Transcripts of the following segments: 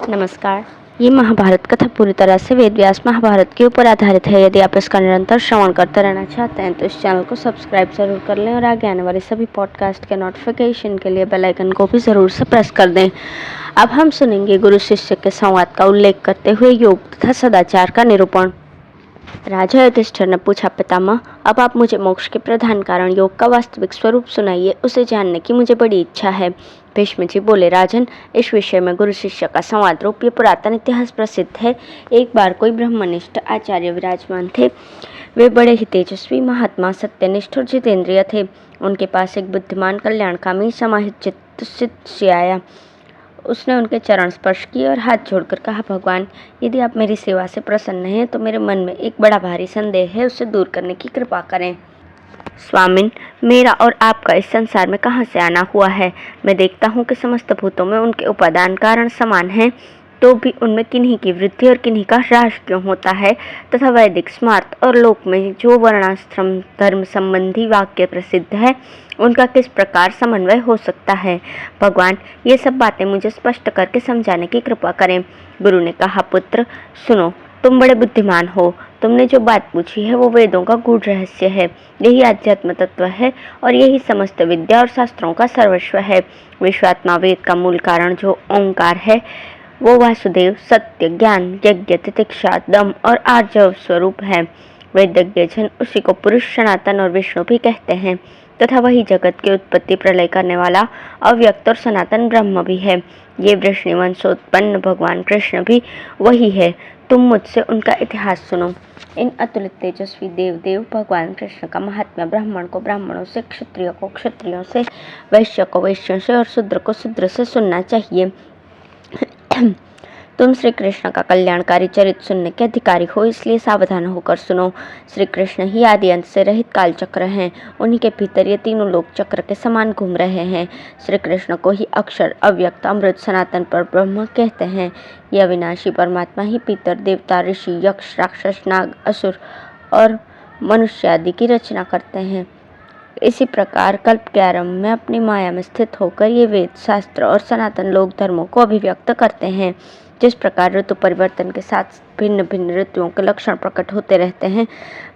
नमस्कार। ये महाभारत कथा पूरी तरह से वेद व्यास महाभारत के ऊपर आधारित है। यदि आप इसका निरंतर श्रवण करते रहना चाहते हैं तो इस चैनल को सब्सक्राइब जरूर कर लें और आगे आने वाले सभी पॉडकास्ट के नोटिफिकेशन के लिए बेल आइकन को भी जरूर से प्रेस कर दें। अब हम सुनेंगे गुरु शिष्य के संवाद का उल्लेख करते हुए योग तथा सदाचार का निरूपण। राजा युधिष्ठिर ने पूछा, पितामह, अब आप मुझे मोक्ष के प्रधान कारण योग का वास्तविक स्वरूप सुनाइए, उसे जानने की मुझे बड़ी इच्छा है। भीष्म जी बोले, राजन, इस विषय में गुरु शिष्य का संवाद रूप ये पुरातन इतिहास प्रसिद्ध है। एक बार कोई ब्रह्मनिष्ठ आचार्य विराजमान थे। वे बड़े ही तेजस्वी महात्मा, सत्यनिष्ठ और जितेंद्रिय थे। उनके पास एक बुद्धिमान, कल्याणकामी, समाहित चित्त शिष्य आया। उसने उनके चरण स्पर्श किए और हाथ जोड़कर कहा, भगवान, यदि आप मेरी सेवा से प्रसन्न हैं तो मेरे मन में एक बड़ा भारी संदेह है, उसे दूर करने की कृपा करें। स्वामिन, मेरा और आपका इस संसार में कहाँ से आना हुआ है? मैं देखता हूँ कि समस्त भूतों में उनके उपादान कारण समान हैं, तो भी उनमें किन्हीं की वृद्धि और किन्हीं का ह्रास क्यों होता है? तथा वैदिक स्मार्त और लोक में जो वर्णाश्रम धर्म संबंधी वाक्य प्रसिद्ध है, उनका किस प्रकार समन्वय हो सकता है? भगवान, ये सब बातें मुझे स्पष्ट करके समझाने की कृपा करें। गुरु ने कहा, पुत्र, सुनो, तुम बड़े बुद्धिमान हो। तुमने जो बात पूछी है वो वेदों का गूढ़ रहस्य है। यही आध्यात्म तत्व है और यही समस्त विद्या और शास्त्रों का सर्वस्व है। विश्वात्मा वेद का मूल कारण जो ओंकार है, वो वासुदेव, सत्य, ज्ञान, यज्ञ, तितिक्षा, दम और आर्जव स्वरूप है। वेदज्ञ जन उसी को पुरुष, सनातन और विष्णु भी कहते हैं, तथा वही जगत की उत्पत्ति प्रलय करने वाला अव्यक्त और सनातन ब्रह्म भी है। ये वृष्णिवंशोत्पन्न भगवान कृष्ण भी वही है। तुम मुझसे उनका इतिहास सुनो। इन अतुलित तेजस्वी देव भगवान कृष्ण का महात्म्य ब्राह्मण को ब्राह्मणों से, क्षत्रिय को क्षत्रियों से, वैश्य को वैश्यों से और शूद्र को शूद्र से सुनना चाहिए। तुम श्री कृष्ण का कल्याणकारी चरित्र सुनने के अधिकारी हो, इसलिए सावधान होकर सुनो। श्री कृष्ण ही आदि अंत से रहित काल चक्र हैं। उन्हीं के भीतर ये तीनों लोक चक्र के समान घूम रहे हैं। श्री कृष्ण को ही अक्षर, अव्यक्त, अमृत, सनातन पर ब्रह्म कहते हैं। ये अविनाशी परमात्मा ही पितर, देवता, ऋषि, यक्ष, राक्षस, नाग, असुर और मनुष्य आदि की रचना करते हैं। इसी प्रकार कल्प के आरंभ में अपनी माया में स्थित होकर ये वेद, शास्त्र और सनातन लोक धर्मों को अभिव्यक्त करते हैं। जिस प्रकार ऋतु परिवर्तन के साथ भिन्न भिन्न ऋतुओं के लक्षण प्रकट होते रहते हैं,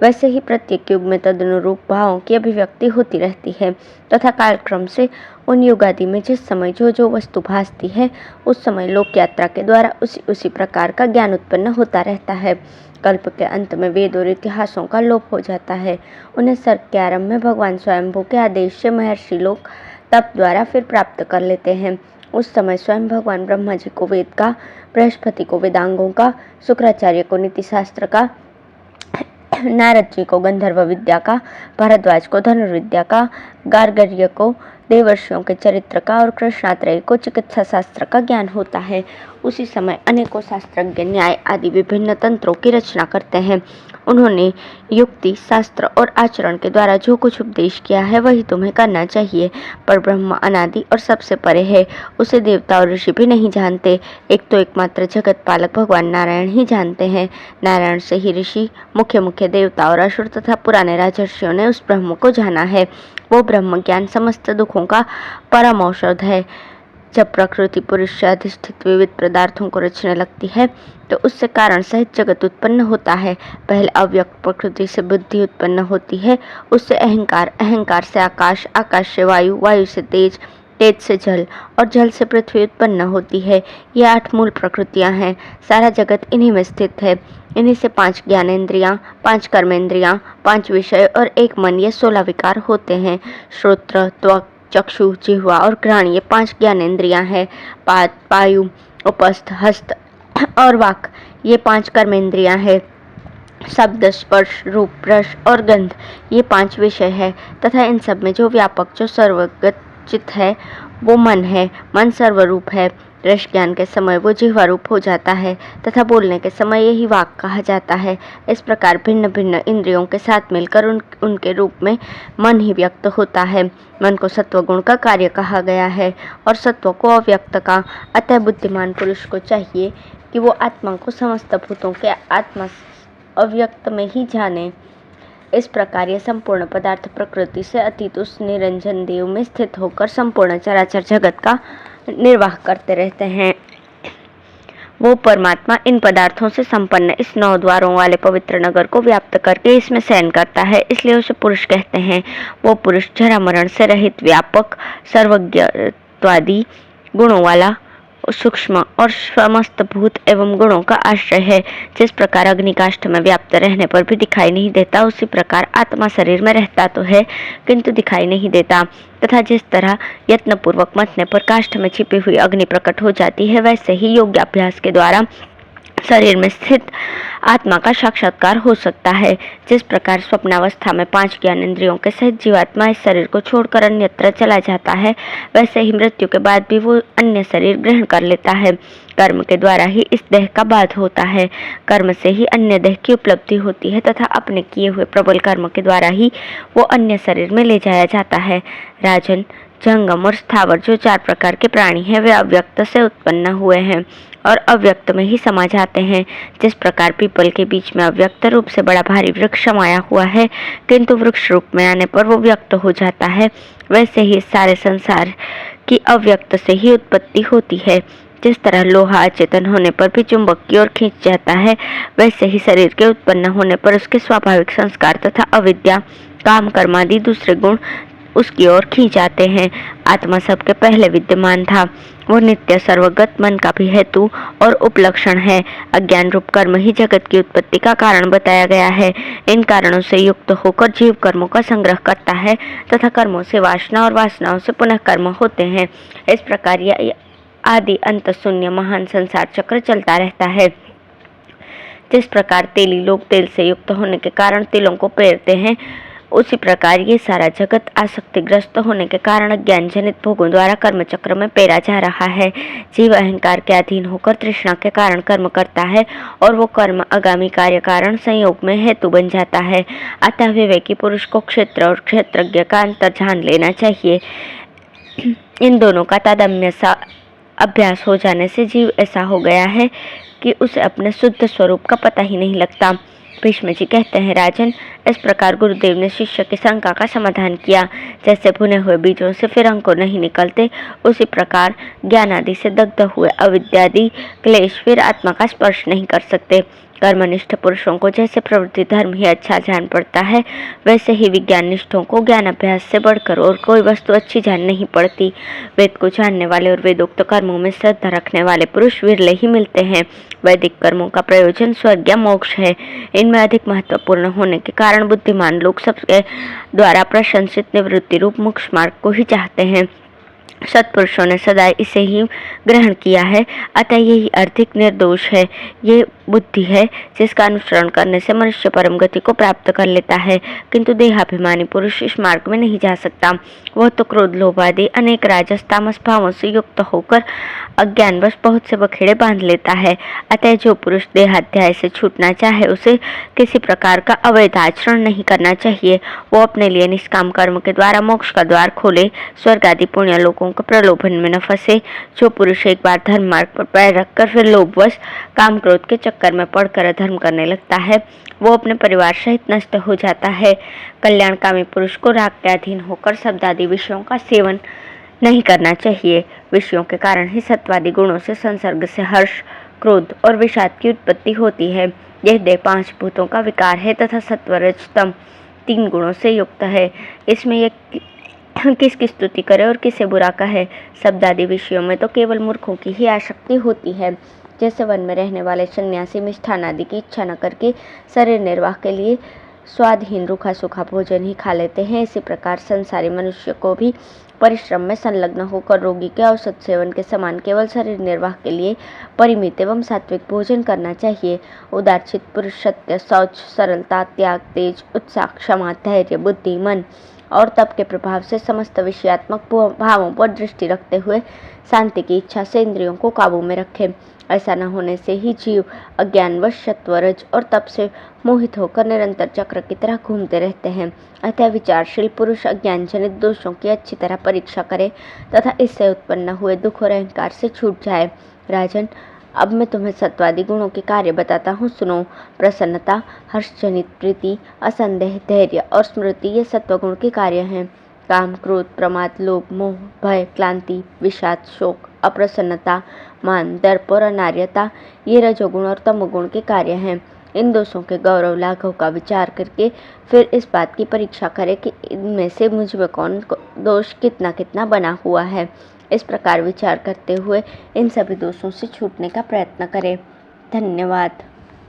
वैसे ही प्रत्येक युग में तदनुरूप भावों की अभिव्यक्ति होती रहती है, तथा कालक्रम से उन युग आदि में जिस समय जो जो वस्तु भासती है, उस समय लोक यात्रा के द्वारा उसी प्रकार का ज्ञान उत्पन्न होता रहता है। कल्प के अंत में वेद और इतिहासों का लोप हो जाता है। उन्हें सर्ग के आरंभ में भगवान स्वयंभू के आदेश से महर्षि लोग तप द्वारा फिर प्राप्त कर लेते हैं। उस समय स्वयं भगवान ब्रह्मा जी को वेद का, बृहस्पति को वेदांगों का, शुक्राचार्य को नीतिशास्त्र का, नारद जी को गंधर्व विद्या का, भारद्वाज को धनुर्विद्या का, गार्गर्य को देवर्षियों के चरित्र का और कृष्णात्रेय को चिकित्सा शास्त्र का ज्ञान होता है। उसी समय अनेकों शास्त्रज्ञ न्याय आदि विभिन्न तंत्रों की रचना करते हैं। उन्होंने युक्ति, शास्त्र और आचरण के द्वारा जो कुछ उपदेश किया है वही तुम्हें करना चाहिए। पर ब्रह्म अनादि और सबसे परे है, उसे देवता और ऋषि भी नहीं जानते। एक तो एकमात्र जगत पालक भगवान नारायण ही जानते हैं। नारायण से ही ऋषि, मुख्य मुख्य देवता और असुर तथा पुराने राजर्षियों ने उस ब्रह्म को जाना है। वो ब्रह्म ज्ञान समस्त दुखों का परम औषध है। जब प्रकृति पुरुष से अधिष्ठित विविध पदार्थों को रचने लगती है तो उससे कारण सहित जगत उत्पन्न होता है। पहले अव्यक्त प्रकृति से बुद्धि उत्पन्न होती है, उससे अहंकार, अहंकार से आकाश, आकाश से वायु, वायु से तेज, तेज से जल और जल से पृथ्वी उत्पन्न होती है। ये 8 मूल प्रकृतियां हैं। सारा जगत इन्हीं में स्थित है। इन्हीं से 5 ज्ञानेंद्रियां, 5 कर्मेंद्रियां, 5 विषय और 1 मन, ये 16 विकार होते हैं। श्रोत्र, त्वक, चक्षु, जिह्वा और घ्राण, ये 5 ज्ञानेंद्रियां हैं। पाद, पायु, उपस्थ, हस्त और वाक, ये 5 कर्मेंद्रियां हैं। शब्द, स्पर्श, रूप, रस और गंध, ये 5 विषय है। तथा इन सब में जो व्यापक, जो सर्वगत चित है, वो मन है। मन सर्वरूप है। रस ज्ञान के समय वो जिह्वा रूप हो जाता है तथा बोलने के समय यही वाक कहा जाता है। इस प्रकार भिन्न भिन्न इंद्रियों के साथ मिलकर उनके रूप में मन ही व्यक्त होता है। मन को सत्वगुण का कार्य कहा गया है और सत्व को अव्यक्त का। अतः बुद्धिमान पुरुष को चाहिए कि वो आत्मा को समस्त भूतों के आत्मा अव्यक्त में ही जाने। इस प्रकार ये संपूर्ण पदार्थ प्रकृति से अतीत उस निरंजन देव में स्थित होकर संपूर्ण चराचर जगत का निर्वाह करते रहते हैं। वो परमात्मा इन पदार्थों से संपन्न इस 9 द्वारों वाले पवित्र नगर को व्याप्त करके इसमें शयन करता है, इसलिए उसे पुरुष कहते हैं। वो पुरुष जरा मरण से रहित, व्यापक, सर्वज्ञत्वादि गुणों वाला, सूक्ष्म और समस्त भूत एवं गुणों का आश्रय है। जिस प्रकार अग्नि काष्ठ में व्याप्त रहने पर भी दिखाई नहीं देता, उसी प्रकार आत्मा शरीर में रहता तो है किंतु दिखाई नहीं देता, तथा जिस तरह यत्नपूर्वक मथने पर काष्ठ में छिपी हुई अग्नि प्रकट हो जाती है, वैसे ही योगाभ्यास के द्वारा शरीर में स्थित आत्मा का साक्षात्कार हो सकता है। जिस प्रकार स्वप्नावस्था में 5 ज्ञान इंद्रियों के सहित जीवात्मा इस शरीर को छोड़कर अन्यत्र चला जाता है, वैसे ही मृत्यु के बाद भी वो अन्य शरीर ग्रहण कर लेता है। कर्म के द्वारा ही इस देह का बाध होता है, कर्म से ही अन्य देह की उपलब्धि होती है तथा अपने किए हुए प्रबल कर्म के द्वारा ही वो अन्य शरीर में ले जाया जाता है। राजन, जंगम और स्थावर जो 4 प्रकार के प्राणी हैं, वे अव्यक्त से उत्पन्न हुए हैं और अव्यक्त में ही समा जाते हैं। जिस प्रकार पीपल के बीच में अव्यक्त रूप से बड़ा भारी वृक्ष समाया हुआ है, किंतु वृक्ष रूप में आने पर वो व्यक्त हो जाता है, वैसे ही सारे संसार की अव्यक्त से ही उत्पत्ति होती है। जिस तरह लोहा अचेतन होने पर भी चुंबक की ओर खींच जाता है, वैसे ही शरीर के उत्पन्न होने पर उसके स्वाभाविक संस्कार तथा अविद्या, काम, कर्म आदि दूसरे गुण उसकी ओर खींचाते हैं। आत्मा सबके पहले विद्यमान था, वो नित्य सर्वगत मन का भी हेतु और उपलक्षण है। अज्ञान रूप कर्म ही जगत की उत्पत्ति का कारण बताया गया है। इन कारणों से युक्त होकर जीव कर्मों का संग्रह करता है तथा कर्मों से वासना और वासनाओं से पुनः कर्म होते हैं। इस प्रकार यह आदि अंत शून्य महान संसार चक्र चलता रहता है। जिस प्रकार तेली लोग तेल से युक्त होने के कारण तिलों को पेरते हैं, उसी प्रकार ये सारा जगत आसक्तिग्रस्त होने के कारण ज्ञान जनित भोगों द्वारा कर्म चक्र में पेरा जा रहा है। जीव अहंकार के अधीन होकर तृष्णा के कारण कर्म करता है और वो कर्म आगामी कार्य कारण संयोग में हेतु बन जाता है। अतः विवेकी पुरुष को क्षेत्र और क्षेत्रज्ञ का अंतर जान लेना चाहिए। इन दोनों का तादात्म्य सा अभ्यास हो जाने से जीव ऐसा हो गया है कि उसे अपने शुद्ध स्वरूप का पता ही नहीं लगता। भीष्म जी कहते हैं, राजन, इस प्रकार गुरुदेव ने शिष्य की शंका का समाधान किया। जैसे भुने हुए बीजों से फिर अंकुर नहीं निकलते, उसी प्रकार ज्ञान आदि से दग्ध हुए अविद्यादि क्लेश फिर आत्मा का स्पर्श नहीं कर सकते। कर्मनिष्ठ पुरुषों को जैसे प्रवृत्ति धर्म ही अच्छा जान पड़ता है, वैसे ही विज्ञान निष्ठों को ज्ञान अभ्यास से बढ़कर और कोई वस्तु अच्छी जान नहीं पड़ती। वेद को जानने वाले और वेदोक्त कर्मों में श्रद्धा रखने वाले पुरुष विरले ही मिलते हैं। वैदिक कर्मों का प्रयोजन स्वर्ग या मोक्ष है। इनमें अधिक महत्वपूर्ण होने के कारण बुद्धिमान लोग सबके द्वारा प्रशंसित निवृत्ति रूप मोक्ष मार्ग को ही चाहते हैं। सत्पुरुषों ने सदा इसे ही ग्रहण किया है, अतः यही अर्थिक निर्दोष है। ये बुद्धि है जिसका अनुसरण करने से मनुष्य परम गति को प्राप्त कर लेता है, किंतु देहाभिमानी पुरुष इस मार्ग में नहीं जा सकता। वह तो क्रोध, लोभ आदि अनेक राजस तामस भावों से युक्त होकर अज्ञानवश बहुत से बखेड़े बांध लेता है। अतः जो पुरुष देहाध्याय से छूटना चाहे, उसे किसी प्रकार का अवैध आचरण नहीं करना चाहिए। वो अपने लिए निष्काम कर्म के द्वारा मोक्ष का द्वार खोले, स्वर्ग आदि पुण्य लोगों के प्रलोभन में न फंसे। जो पुरुष एक बार धर्म मार्ग पर पैर रखकर फिर लोभवश काम क्रोध के चक्कर में पड़कर अधर्म करने लगता है, वो अपने परिवार सहित नष्ट हो जाता है। कल्याणकामी पुरुष को राग के अधीन होकर शब्द आदि विषयों का सेवन नहीं करना चाहिए। विषयों के कारण ही सत्वादि गुणों से संसर्ग से हर्ष, क्रोध और विषाद की उत्पत्ति होती है। यह देह 5 भूतों का विकार है तथा सत्व, रज, तम 3 गुणों से युक्त है। इसमें यह किसकी स्तुति करे और किसे बुरा कहे। शब्द आदि विषयों में तो केवल मूर्खों की ही आसक्ति होती है। जैसे वन में रहने वाले सन्यासी मिष्ठान आदि की इच्छा न करके शरीर निर्वाह के लिए स्वादहीन रूखा सूखा भोजन ही खा लेते हैं, इसी प्रकार संसारी मनुष्य को भी परिश्रम में संलग्न होकर रोगी के औषध सेवन के समान केवल शरीर निर्वाह के लिए परिमित एवं सात्विक भोजन करना चाहिए। उदारचित पुरुष सत्य, शौच, सरलता, त्याग, तेज, उत्साह, क्षमा, धैर्य, बुद्धि, मन और तप के प्रभाव से समस्त विषयात्मक भावों पर दृष्टि रखते हुए शांति की इच्छा से इंद्रियों को काबू में रखे। ऐसा न होने से ही जीव अज्ञानवश सत्व, रज और तप से मोहित होकर निरंतर चक्र की तरह घूमते रहते हैं। अतः विचारशील पुरुष अज्ञान जनित दोषों की अच्छी तरह परीक्षा करे तथा इससे उत्पन्न हुए दुख और अहंकार से छूट जाए। राजन, अब मैं तुम्हें सत्वादि गुणों के कार्य बताता हूँ, सुनो। प्रसन्नता, हर्षजनित प्रीति, असंदेह, धैर्य और स्मृति ये सत्वगुण के कार्य हैं। काम, क्रोध, प्रमाद, लोभ, मोह, भय, क्लांति, विषाद, शोक, अप्रसन्नता, मान, दर्प और अनार्यता ये रजोगुण और तमोगुण के कार्य हैं। इन दोषों के गौरव लाघव का विचार करके फिर इस बात की परीक्षा करें कि इनमें से मुझ में कौन दोष कितना कितना बना हुआ है। इस प्रकार विचार करते हुए इन सभी दोषों से छूटने का प्रयत्न करें। धन्यवाद।